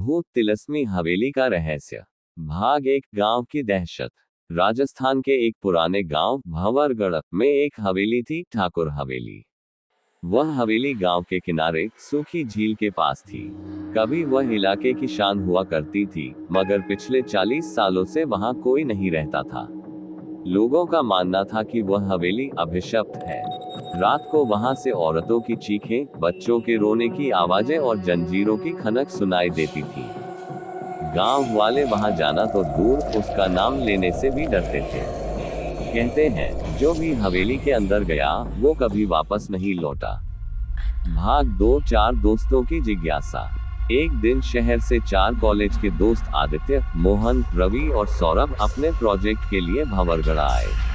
भूत तिलस्मी हवेली का रहस्य। भाग एक। गांव की दहशत। राजस्थान के एक पुराने गांव भंवरगढ़ में एक हवेली थी, ठाकुर हवेली। वह हवेली गांव के किनारे सूखी झील के पास थी। कभी वह इलाके की शान हुआ करती थी, मगर पिछले 40 सालों से वहां कोई नहीं रहता था। लोगों का मानना था कि वह हवेली अभिशप्त है। रात को वहां से औरतों की चीखें, बच्चों के रोने की आवाजें और जंजीरों की खनक सुनाई देती थी। गांव वाले वहां जाना तो दूर, उसका नाम लेने से भी डरते थे। कहते हैं, जो भी हवेली के अंदर गया वो कभी वापस नहीं लौटा। भाग दो। 4 दोस्तों की जिज्ञासा। एक दिन शहर से 4 कॉलेज के दोस्त आदित्य, मोहन, रवि और सौरभ अपने प्रोजेक्ट के लिए भंवरगढ़ आए।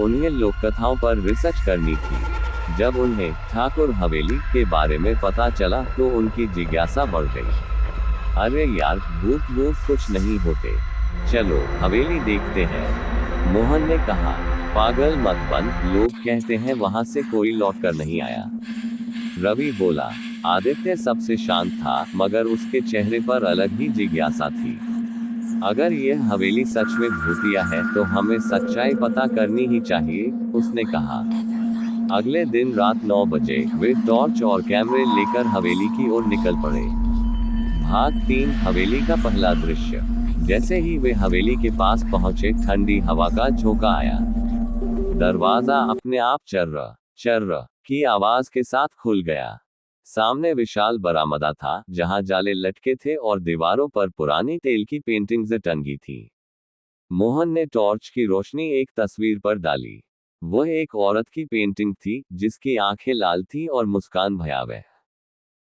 उन्हें लोककथाओं पर रिसर्च करनी थी। जब उन्हें ठाकुर हवेली के बारे में पता चला तो उनकी जिज्ञासा बढ़ गई। अरे यार, भूत वूत कुछ नहीं होते, चलो हवेली देखते हैं, मोहन ने कहा। पागल मत बन, लोग कहते हैं वहां से कोई लौटकर नहीं आया, रवि बोला। आदित्य सबसे शांत था, मगर उसके चेहरे पर अलग ही जिज्ञासा थी। अगर यह हवेली सच में भूतिया है तो हमें सच्चाई पता करनी ही चाहिए, उसने कहा। अगले दिन रात 9 बजे वे टॉर्च और कैमरे लेकर हवेली की ओर निकल पड़े। भाग 3। हवेली का पहला दृश्य। जैसे ही वे हवेली के पास पहुंचे, ठंडी हवा का झोंका आया। दरवाजा अपने आप चर्र चर्र की आवाज के साथ खुल गया। सामने विशाल बरामदा था, जहां जाले लटके थे और दीवारों पर पुरानी तेल की पेंटिंग्स टंगी थी। मोहन ने टॉर्च की रोशनी एक तस्वीर पर डाली। वह एक औरत की पेंटिंग थी, जिसकी आंखें लाल थी और मुस्कान भयावह।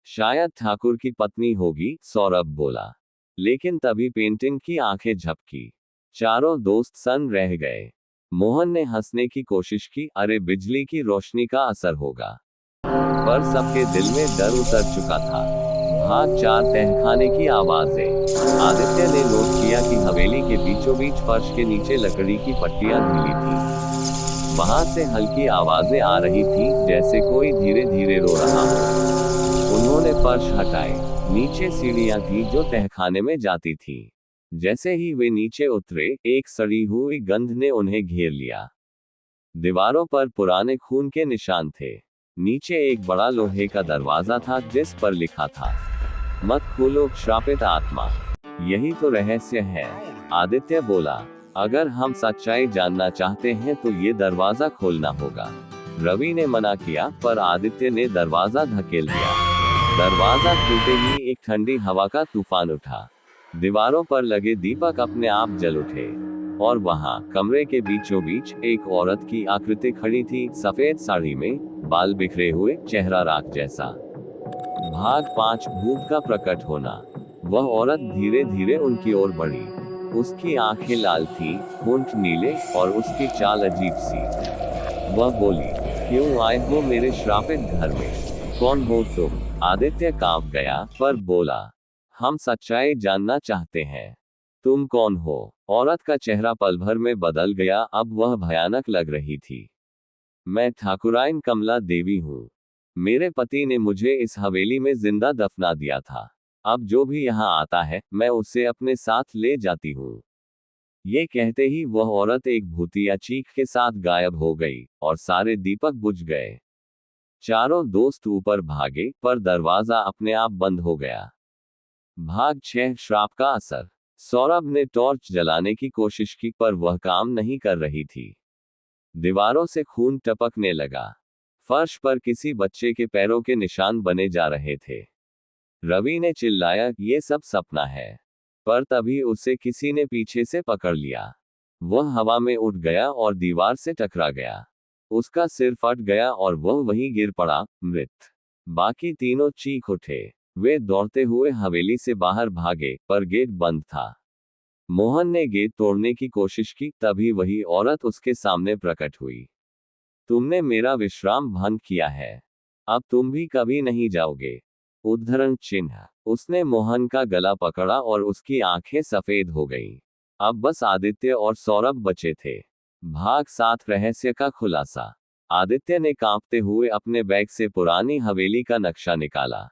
शायद ठाकुर की पत्नी होगी, सौरभ बोला। लेकिन तभी पेंटिंग की आंखें झपकी। चारों दोस्त सन्न रह गए। मोहन ने हंसने की कोशिश की, अरे बिजली की रोशनी का असर होगा। पर सबके दिल में डर उतर चुका था। भाग 4। तहखाने की आवाजें। आदित्य ने नोट किया कि हवेली के बीचों बीच फर्श के नीचे लकड़ी की पट्टियां ढीली थी। वहां से हल्की आवाजें आ रही थी, जैसे कोई धीरे धीरे रो रहा हो। उन्होंने फर्श हटाए। नीचे सीढ़ियां थी जो तहखाने में जाती थी। जैसे ही वे नीचे उतरे, एक सड़ी हुई गंध ने उन्हें घेर लिया। दीवारों पर पुराने खून के निशान थे। नीचे एक बड़ा लोहे का दरवाजा था, जिस पर लिखा था, मत खोलो, श्रापित आत्मा। यही तो रहस्य है, आदित्य बोला। अगर हम सच्चाई जानना चाहते हैं तो ये दरवाजा खोलना होगा। रवि ने मना किया, पर आदित्य ने दरवाजा धकेल दिया। दरवाजा खुलते ही एक ठंडी हवा का तूफान उठा। दीवारों पर लगे दीपक अपने आप जल उठे। और वहां कमरे के बीचों बीच एक औरत की आकृति खड़ी थी, सफेद साड़ी में, बाल बिखरे हुए, चेहरा राख जैसा। भाग 5। भूत का प्रकट होना। वह औरत धीरे धीरे उनकी ओर बढ़ी। उसकी आंखें लाल थीं, होंठ नीले, और उसकी चाल अजीब सी। वह बोली, क्यों आए हो मेरे श्रापित घर में? कौन हो तुम? आदित्य कांप गया, पर बोला, हम सच्चाई जानना चाहते हैं। तुम कौन हो? औरत का चेहरा पल भर में बदल गया, अब वह भयानक लग रही थी। मैं ठाकुराइन कमला देवी हूँ। मेरे पति ने मुझे इस हवेली में जिंदा दफना दिया था। अब जो भी यहाँ आता है, मैं उसे अपने साथ ले जाती हूँ। ये कहते ही वह औरत एक भूतिया चीख के साथ गायब हो गई, और सारे दीपक बुझ गए। चारों दोस्त ऊपर भागे, पर दरवाजा अपने आप बंद हो गया। भाग 6। श्राप का असर। सौरभ ने टॉर्च जलाने की कोशिश की, पर वह काम नहीं कर रही थी। दीवारों से खून टपकने लगा। फर्श पर किसी बच्चे के पैरों के निशान बने जा रहे थे। रवि ने चिल्लाया, ये सब सपना है। पर तभी उसे किसी ने पीछे से पकड़ लिया। वह हवा में उठ गया और दीवार से टकरा गया। उसका सिर फट गया और वह वहीं गिर पड़ा, मृत। बाकी तीनों चीख उठे। वे दौड़ते हुए हवेली से बाहर भागे, पर गेट बंद था। मोहन ने गेट तोड़ने की कोशिश की, तभी वही औरत उसके सामने प्रकट हुई। तुमने मेरा विश्राम भंग किया है, अब तुम भी कभी नहीं जाओगे। उद्धरण चिन्ह। उसने मोहन का गला पकड़ा और उसकी आंखें सफेद हो गईं। अब बस आदित्य और सौरभ बचे थे। भाग 7। रहस्य का खुलासा। आदित्य ने कांपते हुए अपने बैग से पुरानी हवेली का नक्शा निकाला।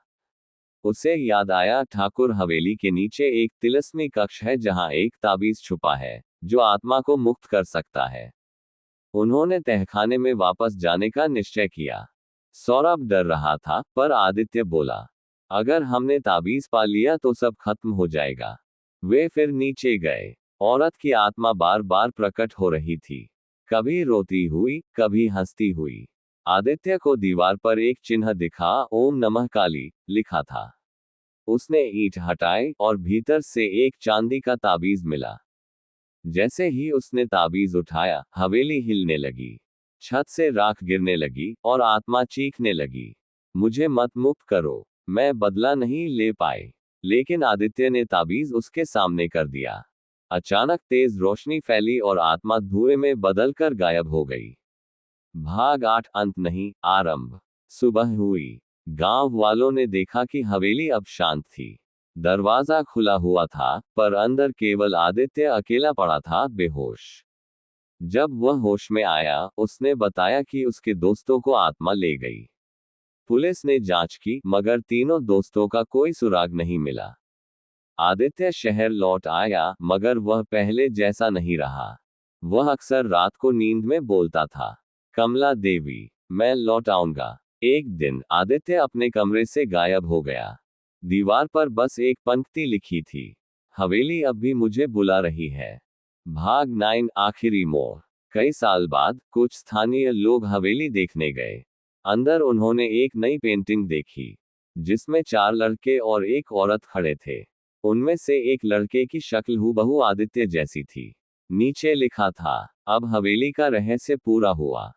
उसे याद आया, ठाकुर हवेली के नीचे एक तिलिस्मी कक्ष है जहां एक ताबीज छुपा है जो आत्मा को मुक्त कर सकता है। उन्होंने तहखाने में वापस जाने का निश्चय किया। सौरभ डर रहा था, पर आदित्य बोला, अगर हमने ताबीज पा लिया तो सब खत्म हो जाएगा। वे फिर नीचे गए। औरत की आत्मा बार बार प्रकट हो रही थी, कभी रोती हुई, कभी हंसती हुई। आदित्य को दीवार पर एक चिन्ह दिखा, ओम नमः काली लिखा था। उसने ईंट हटाई और भीतर से एक चांदी का ताबीज मिला। जैसे ही उसने ताबीज उठाया, हवेली हिलने लगी, छत से राख गिरने लगी और आत्मा चीखने लगी, मुझे मत मुक्त करो। मैं बदला नहीं ले पाई, लेकिन आदित्य ने ताबीज उसके सामने कर दिया। अचानक तेज रोशनी फैली और आत्मा धुएं में बदलकर गायब हो गई। भाग 8 अंत नहीं, आरंभ। सुबह हुई। गांव वालों ने देखा कि हवेली अब शांत थी। दरवाजा खुला हुआ था, पर अंदर केवल आदित्य अकेला पड़ा था, बेहोश। जब वह होश में आया, उसने बताया कि उसके दोस्तों को आत्मा ले गई। पुलिस ने जांच की, मगर तीनों दोस्तों का कोई सुराग नहीं मिला। आदित्य शहर लौट आया, मगर वह पहले जैसा नहीं रहा। वह अक्सर रात को नींद में बोलता था, कमला देवी, मैं लौट आऊंगा। एक दिन आदित्य अपने कमरे से गायब हो गया। दीवार पर बस एक पंक्ति लिखी थी, हवेली अब भी मुझे बुला रही है। भाग 9 आखिरी मोड़। कई साल बाद कुछ स्थानीय लोग हवेली देखने गए। अंदर उन्होंने एक नई पेंटिंग देखी, जिसमें 4 लड़के और एक औरत खड़े थे। उनमें से एक लड़के की शक्ल हूबहू आदित्य जैसी थी। नीचे लिखा था, अब हवेली का रहस्य पूरा हुआ।